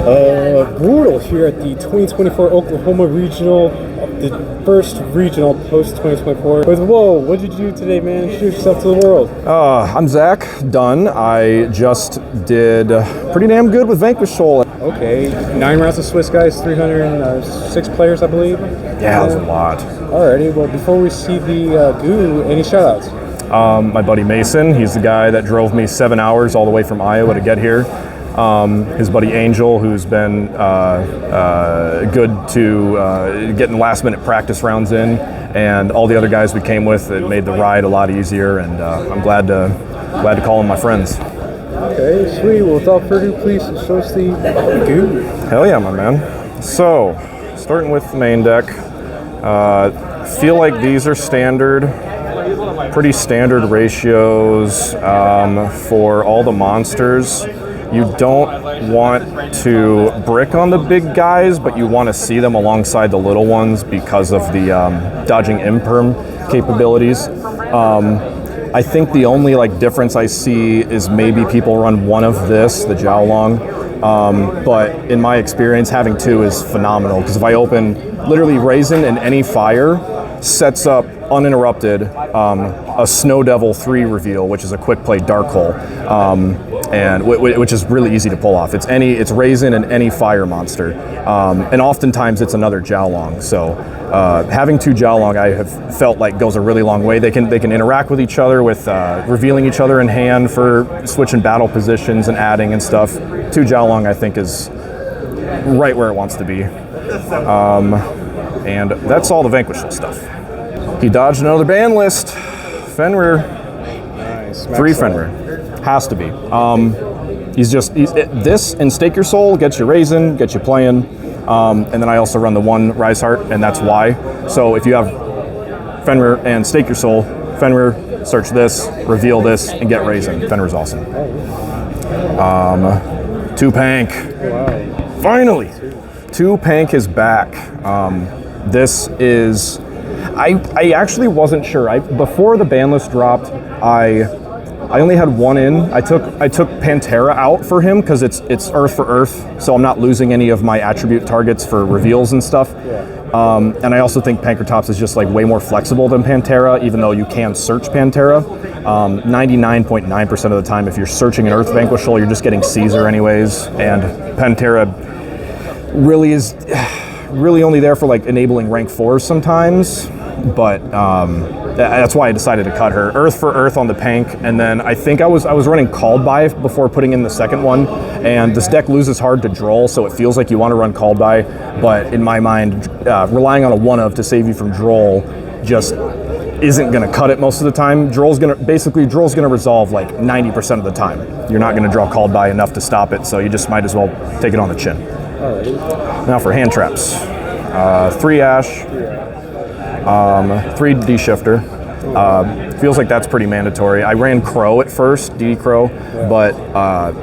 Brutal here at the 2024 Oklahoma Regional, the first regional post-2024. With whoa, what did you do today, man? Introduce yourself to the world. I'm Zach, Dunn. I just did pretty damn good with Vanquish Soul. Okay, 9 rounds of Swiss guys, 306 players, I believe. Yeah, that was a lot. Alrighty, well, before we see the goo, any shout-outs? My buddy Mason, he's the guy that drove me 7 hours all the way from Iowa to get here. His buddy Angel, who's been good to getting last-minute practice rounds in, and all the other guys we came with that made the ride a lot easier, and I'm glad to call them my friends. Okay, sweet. Well, without further ado, please show us the goo. Hell yeah, my man. So, starting with the main deck, feel like these are standard, pretty standard ratios for all the monsters. You don't want to brick on the big guys, but you want to see them alongside the little ones because of the dodging imperm capabilities. I think the only difference I see is maybe people run one of this, the Jiaolong, but in my experience, having 2 is phenomenal, because if I open literally Raisin in any fire, sets up uninterrupted a Snow Devil 3 reveal, which is a quick play dark hole, and which is really easy to pull off. It's Raisin and any fire monster, and oftentimes it's another Jiaolong. So having 2 Jiaolong, I have felt like goes a really long way. They can interact with each other with revealing each other in hand for switching battle positions and adding and stuff. 2 Jiaolong, I think, is right where it wants to be. And that's all the Vanquish stuff. He dodged another ban list. Fenrir. Nice. 3 Fenrir. Has to be. This and Stake Your Soul gets you Raisin, gets you playing. And then I also run the 1 Rise Heart, and that's why. So if you have Fenrir and Stake Your Soul, Fenrir, search this, reveal this, and get Raisin. Fenrir's awesome. 2 Pank. Wow. Finally! 2 Pank is back. This is... I actually wasn't sure. Before the ban list dropped, I only had 1 in. I took Pantera out for him because it's Earth for Earth, so I'm not losing any of my attribute targets for reveals and stuff. Yeah. And I also think Pankratops is just way more flexible than Pantera, even though you can search Pantera. 99.9% of the time, if you're searching an Earth Vanquish Soul, you're just getting Caesar anyways, and Pantera really is really only there for enabling rank 4s sometimes, but that's why I decided to cut her. Earth for Earth on the Pank, and then I think I was running Called By before putting in the second one, and this deck loses hard to Droll, so it feels like you want to run Called By, but in my mind, relying on a 1-of to save you from Droll just isn't going to cut it most of the time. Droll's going to resolve 90% of the time. You're not going to draw Called By enough to stop it, so you just might as well take it on the chin. Alrighty. Now for hand traps. 3 Ash, 3 D-Shifter. Feels like that's pretty mandatory. I ran Crow at first, DD Crow, but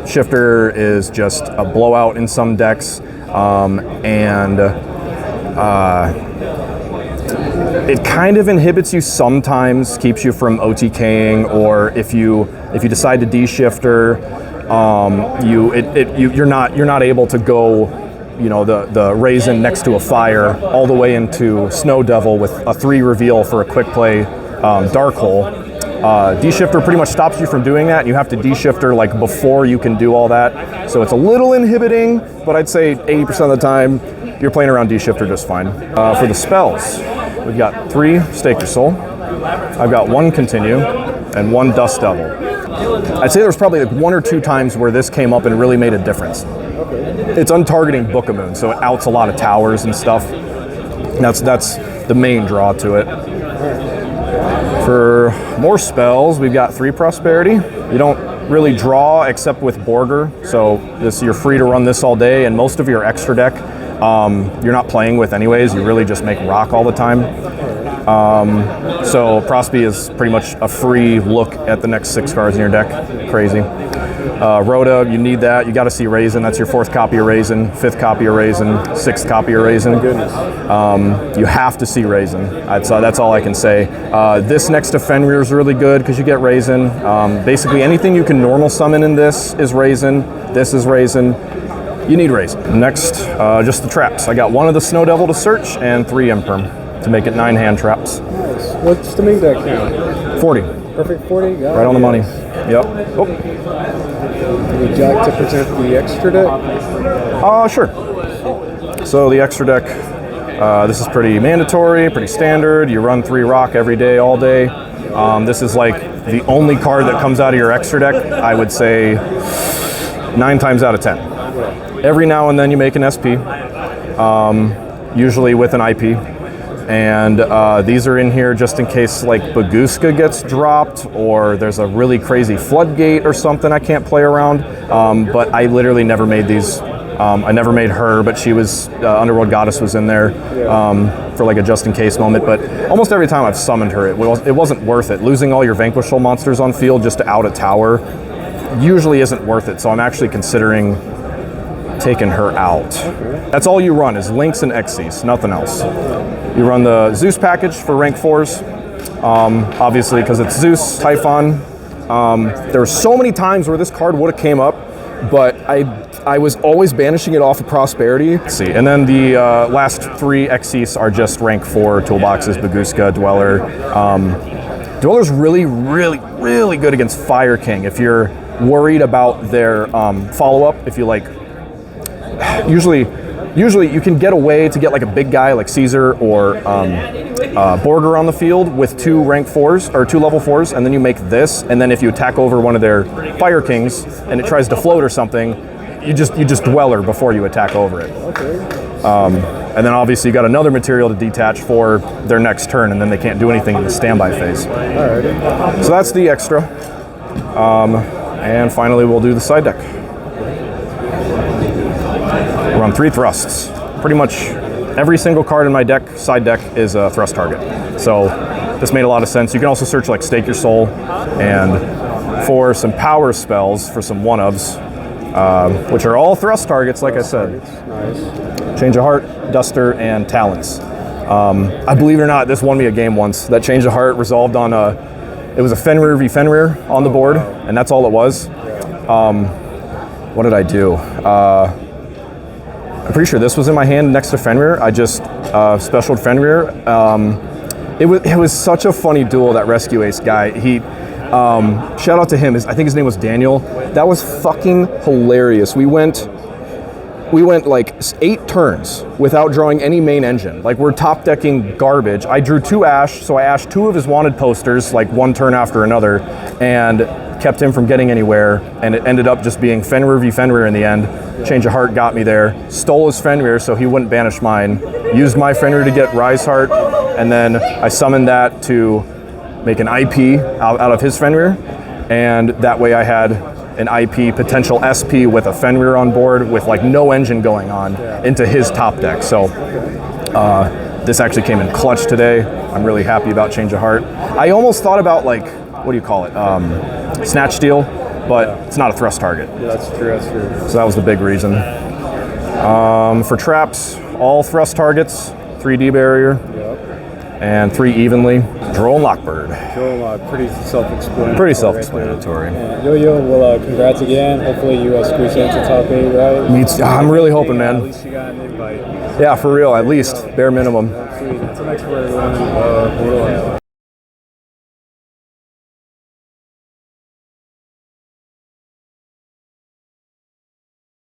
Shifter is just a blowout in some decks, and it kind of inhibits you sometimes, keeps you from OTKing, or if you decide to D-Shifter, you're not able to go, the Raisin next to a fire all the way into Snow Devil with a 3 reveal for a quick play dark hole. D-Shifter pretty much stops you from doing that, and you have to D-Shifter before you can do all that. So it's a little inhibiting, but I'd say 80% of the time you're playing around D-Shifter just fine. For the spells, we've got 3 Stake Your Soul. I've got 1 Continue and 1 Dust Devil. I'd say there's probably 1 or 2 times where this came up and really made a difference. It's untargeting Book of Moon, so it outs a lot of towers and stuff. That's the main draw to it. For more spells, we've got 3 Prosperity. You don't really draw except with Borger, so you're free to run this all day, and most of your extra deck you're not playing with anyways. You really just make rock all the time. So Prosby is pretty much a free look at the next 6 cards in your deck. Crazy. Rhoda, you need that. You got to see Raisin. That's your 4th copy of Raisin, 5th copy of Raisin, 6th copy of Raisin. Goodness. You have to see Raisin. That's all I can say. This next to Fenrir is really good because you get Raisin. Basically anything you can normal summon in this is Raisin. This is Raisin. You need rays. Next, just the traps. I got 1 of the Snow Devil to search and 3 imperm to make it 9 hand traps. Nice. What's the main deck count? 40. Perfect 40? Right on the money. Yep. Oh. Would you like to present the extra deck? Sure. So the extra deck, this is pretty mandatory, pretty standard. You run 3 rock every day, all day. This is like the only card that comes out of your extra deck, I would say 9 times out of 10. Every now and then you make an SP, usually with an IP. And these are in here just in case like Baguska gets dropped or there's a really crazy floodgate or something I can't play around. But I literally never made these. I never made her, but she was, Underworld Goddess was in there for like a just in case moment. But almost every time I've summoned her, it wasn't worth it. Losing all your Vanquish Soul monsters on field just to out a tower usually isn't worth it. So I'm actually considering taking her out. That's all you run is Lynx and Xyz, nothing else. You run the Zeus package for rank 4s, obviously because it's Zeus, Typhon. There were so many times where this card would have came up, but I was always banishing it off of Prosperity. Let's see, and then the last 3 Xyz are just rank 4 toolboxes, Baguska, Dweller. Dweller's really good against Fire King if you're worried about their follow-up, if you like. Usually you can get away to get like a big guy like Caesar or Borger on the field with 2 rank 4s or 2 level 4s, and then you make this, and then if you attack over one of their Fire Kings and it tries to float or something, you just Dweller before you attack over it. Okay. And then obviously you got another material to detach for their next turn, and then they can't do anything in the standby phase. Alrighty. So that's the extra. And finally we'll do the side deck. Run 3 thrusts. Pretty much every single card in my deck, side deck, is a thrust target. So this made a lot of sense. You can also search like Stake Your Soul, and for some power spells for some 1-ofs, which are all thrust targets, like I said. Nice. Change of Heart, Duster, and Talons. I believe it or not, this won me a game once. That Change of Heart resolved on it was a Fenrir v Fenrir on the board, and that's all it was. What did I do? I'm pretty sure this was in my hand next to Fenrir. I just specialed Fenrir. It was such a funny duel, that Rescue Ace guy. He shout out to him. I think his name was Daniel. That was fucking hilarious. We went like 8 turns without drawing any main engine. Like, we're top decking garbage. I drew 2 Ash, so I ashed 2 of his wanted posters, like 1 turn after another, and kept him from getting anywhere, and it ended up just being Fenrir v Fenrir in the end. Change of Heart got me there. Stole his Fenrir so he wouldn't banish mine. Used my Fenrir to get Rise Heart, and then I summoned that to make an IP out of his Fenrir, and that way I had an IP potential SP with a Fenrir on board with like no engine going on into his top deck. So this actually came in clutch today. I'm really happy about Change of Heart. I almost thought about like, what do you call it? Snatch Steal, but it's not a thrust target. Yeah, that's true. So that was the big reason. For traps, all thrust targets, 3D barrier, and 3 evenly. Droll and Lockbird. Pretty self-explanatory. Pretty self-explanatory. Yo, well, congrats again. Hopefully you squeeze into top 8, right? I'm really hoping, man. At least you got an invite. Yeah, for real, at least, bare minimum. Sweet. Until next time, everyone.